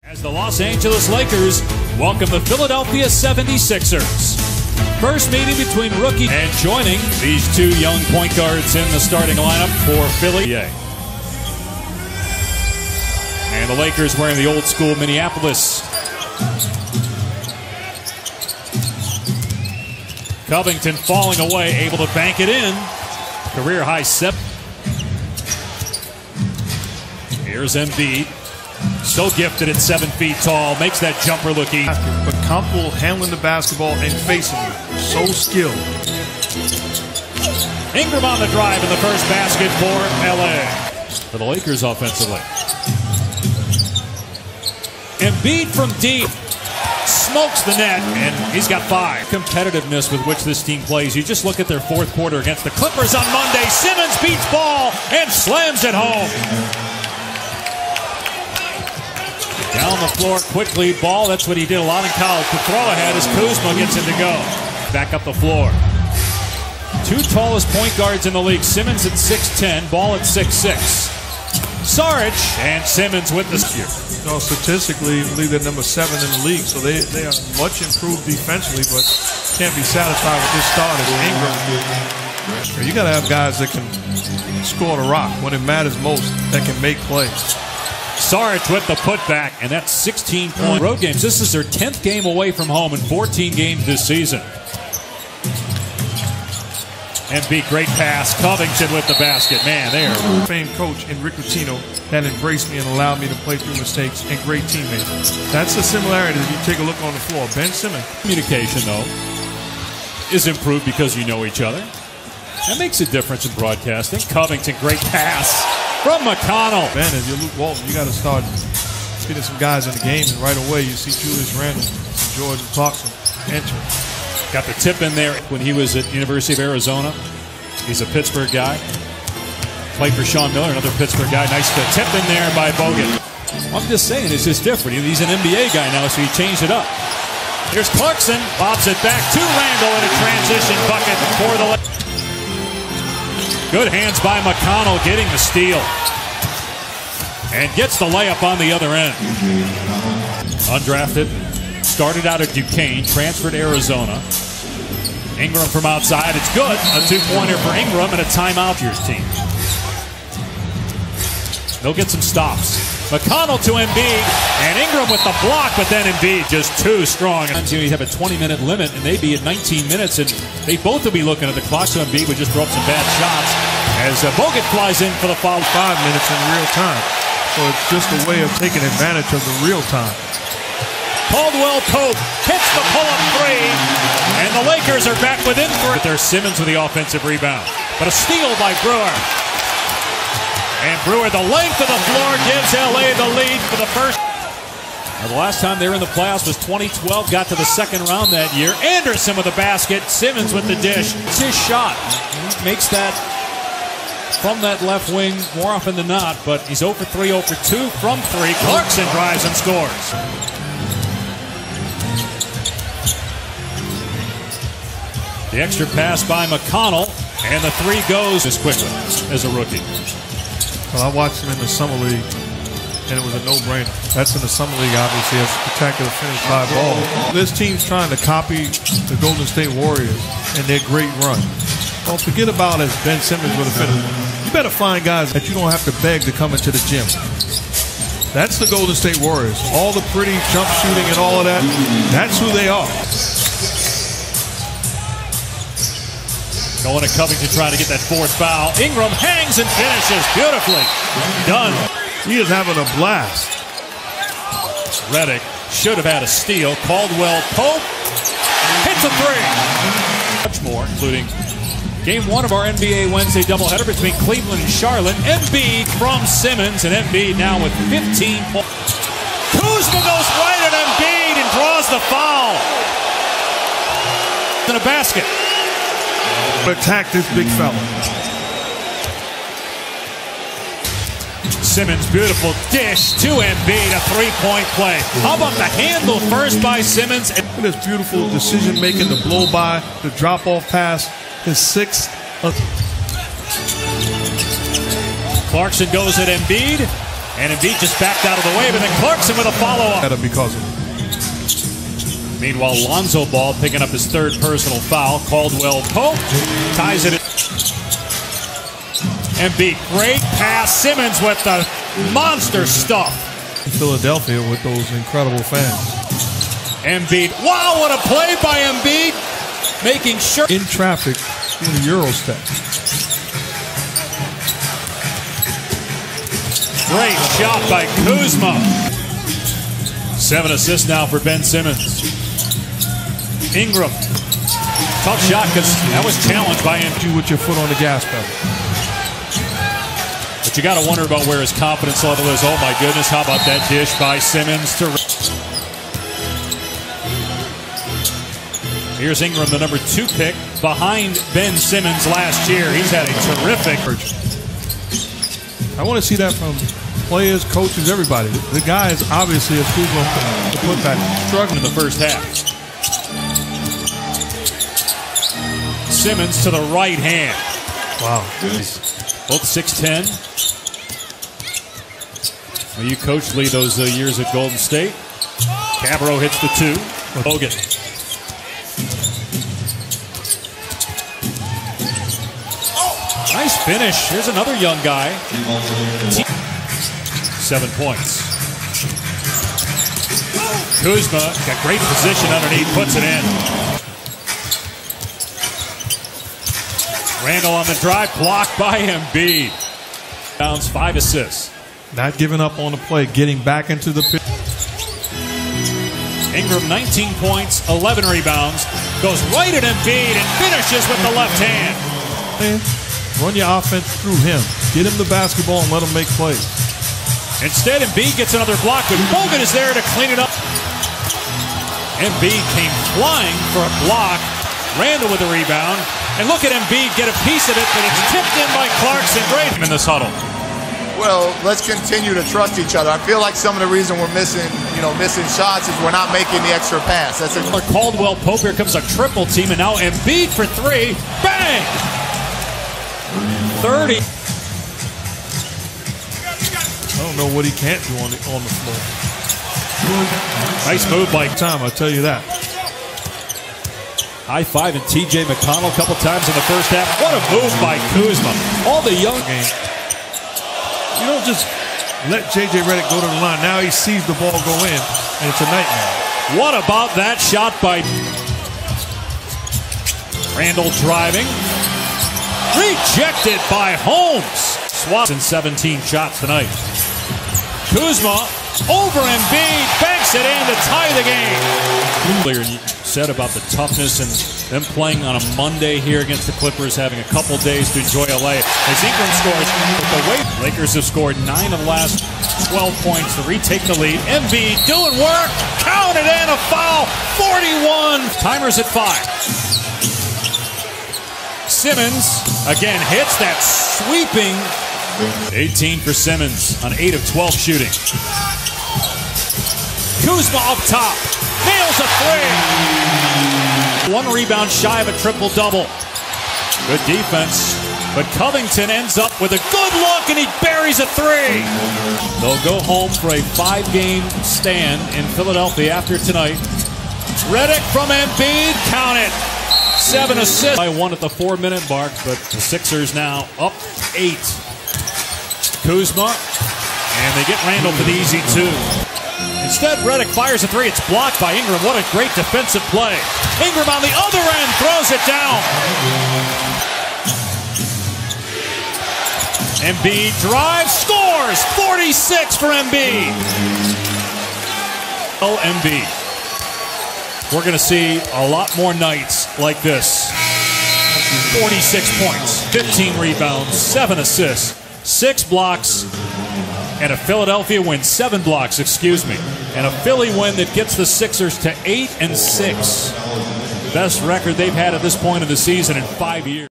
As the Los Angeles Lakers welcome the Philadelphia 76ers. First meeting between rookie and joining these two young point guards in the starting lineup for Philly. And the Lakers wearing the old school Minneapolis. Covington falling away, able to bank it in. Career high 7. Here's Embiid. So gifted at 7 feet tall, makes that jumper look easy. But comfortable handling the basketball and facing you. So skilled. Ingram on the drive in the first basket for LA. For the Lakers offensively. Embiid from deep. Smokes the net, and he's got 5. Competitiveness with which this team plays. You just look at their fourth quarter against the Clippers on Monday. Simmons beats ball and slams it home. Down the floor quickly. Ball, that's what he did a lot in college. The throw ahead as Kuzma gets him to go. Back up the floor. Two tallest point guards in the league. Simmons at 6'10", Ball at 6'6". Saric and Simmons with the steer. No, statistically, I believe they're number 7 in the league, so they are much improved defensively, but can't be satisfied with this start as Ingram. You got to have guys that can score the rock when it matters most, that can make plays. Saric with the putback, and that's 16-point road games. This is their 10th game away from home in 14 games this season. Embiid, great pass. Covington with the basket. Man, there. Famed coach in Rick Pitino that embraced me and allowed me to play through mistakes, and great teammate. That's the similarity if you take a look on the floor. Ben Simmons. Communication, though, is improved because you know each other. That makes a difference in broadcasting. Covington, great pass from McConnell. Ben, if you're Luke Walton, you got to start getting some guys in the game, and right away you see Julius Randle and Jordan Clarkson enter. Got the tip in there when he was at University of Arizona. He's a Pittsburgh guy. Played for Sean Miller, another Pittsburgh guy. Nice tip in there by Bogut. I'm just saying, it's just different. He's an NBA guy now, so he changed it up. Here's Clarkson, bobs it back to Randle in a transition bucket for the Lakers. Good hands by McConnell, getting the steal. And gets the layup on the other end. Undrafted. Started out at Duquesne, transferred to Arizona. Ingram from outside, it's good. A 2-pointer for Ingram and a timeout for your team. They'll get some stops. McConnell to Embiid, and Ingram with the block, but then Embiid just too strong. You have a 20-minute limit, and they'd be at 19 minutes, and they both will be looking at the clock, so Embiid would just throw up some bad shots as Bogut flies in for the foul. 5 minutes in real time. So it's just a way of taking advantage of the real time. Caldwell Pope hits the pull-up 3, and the Lakers are back within 3. There's Simmons with the offensive rebound, but a steal by Brewer. And Brewer, the length of the floor, gives LA the lead for the first. Now, the last time they were in the playoffs was 2012, got to the second round that year. Anderson with the basket, Simmons with the dish. It's his shot. He makes that from that left wing more often than not, but he's 0 for 3, 0 for 2 from 3. Clarkson drives and scores. The extra pass by McConnell, and the 3 goes as quickly as a rookie. Well, I watched him in the Summer League, and it was a no-brainer. That's in the Summer League, obviously, a spectacular finish by Ball. This team's trying to copy the Golden State Warriors and their great run. Well, forget about as Ben Simmons with a finish. You better find guys that you don't have to beg to come into the gym. That's the Golden State Warriors. All the pretty jump shooting and all of that, that's who they are. Going to Covington trying to get that 4th foul. Ingram hangs and finishes beautifully. Done. He is having a blast. Redick should have had a steal. Caldwell Pope hits a 3. Much more, including Game 1 of our NBA Wednesday doubleheader between Cleveland and Charlotte. Embiid from Simmons, and Embiid now with 15 points. Kuzma goes right at Embiid and draws the foul. In a basket. Attack this big fella. Simmons, beautiful dish to Embiid, a 3-point play. How about the handle first by Simmons? This beautiful decision-making, the blow-by, the drop-off pass, his 6th. Clarkson goes at Embiid. And Embiid just backed out of the way, but then Clarkson with a follow-up. Because of it. Meanwhile, Lonzo Ball picking up his third personal foul. Caldwell Pope ties it. Embiid, great pass. Simmons with the monster stuff. Philadelphia with those incredible fans. Embiid, wow, what a play by Embiid. Making sure. In traffic in the Eurostep. Great shot by Kuzma. 7 assists now for Ben Simmons. Ingram. Tough shot because that was challenged by Embiid. With your foot on the gas pedal. But you got to wonder about where his confidence level is. Oh my goodness, how about that dish by Simmons to... Here's Ingram, the number 2 pick, behind Ben Simmons last year. He's had a terrific... I want to see that from players, coaches, everybody. The guy is obviously a Kuzma to put back, struggling in the first half. Simmons to the right hand. Wow. Both 6'10". Well, you coached Lee those years at Golden State. Cabarro hits the 2. Hogan. Nice finish. Here's another young guy. 7 points. Kuzma got great position underneath, puts it in. Randall on the drive, blocked by Embiid. Bounds 5 assists. Not giving up on the play, getting back into the pit. Ingram 19 points, 11 rebounds, goes right at Embiid and finishes with the left hand. Run your offense through him. Get him the basketball and let him make plays. Instead, Embiid gets another block, but Bogut is there to clean it up. Embiid came flying for a block. Randall with the rebound. And look at Embiid get a piece of it, but it's tipped in by Clarkson. Great in this huddle. Well, let's continue to trust each other. I feel like some of the reason we're missing shots is we're not making the extra pass. That's it. Caldwell Pope, here comes a triple team, and now Embiid for 3. Bang! 30. I don't know what he can't do on the floor. Nice move by Tom, I'll tell you that. High-five and TJ McConnell a couple times in the first half. What a move by Kuzma. All the young game. You don't just let J.J. Redick go to the line. Now he sees the ball go in, and it's a nightmare. What about that shot by Randall driving? Rejected by Holmes. Swats in 17 shots tonight. Kuzma over Embiid, banks it in to tie the game. Earlier you said about the toughness and them playing on a Monday here against the Clippers, having a couple days to enjoy LA. As Ingram scores, the way Lakers have scored 9 of the last 12 points to retake the lead. Embiid doing work, count it in, a foul, 41. Timer's at 5. Simmons again hits that sweeping 18 for Simmons on 8 of 12 shooting. Kuzma up top, nails a 3. 1 rebound shy of a triple-double. Good defense, but Covington ends up with a good look and he buries a 3. They'll go home for a 5-game stand in Philadelphia after tonight. Redick from Embiid, count it. 7 assists. By 1 at the 4-minute mark, but the Sixers now up 8. Kuzma, and they get Randall for the easy 2. Instead, Redick fires a 3. It's blocked by Ingram. What a great defensive play. Ingram on the other end throws it down. Embiid drives, scores. 46 for Embiid. Oh, Embiid. We're going to see a lot more nights like this. 46 points, 15 rebounds, 7 assists, 6 blocks, and a Philadelphia win, 7 blocks, excuse me. And a Philly win that gets the Sixers to 8-6. Best record they've had at this point of the season in 5 years.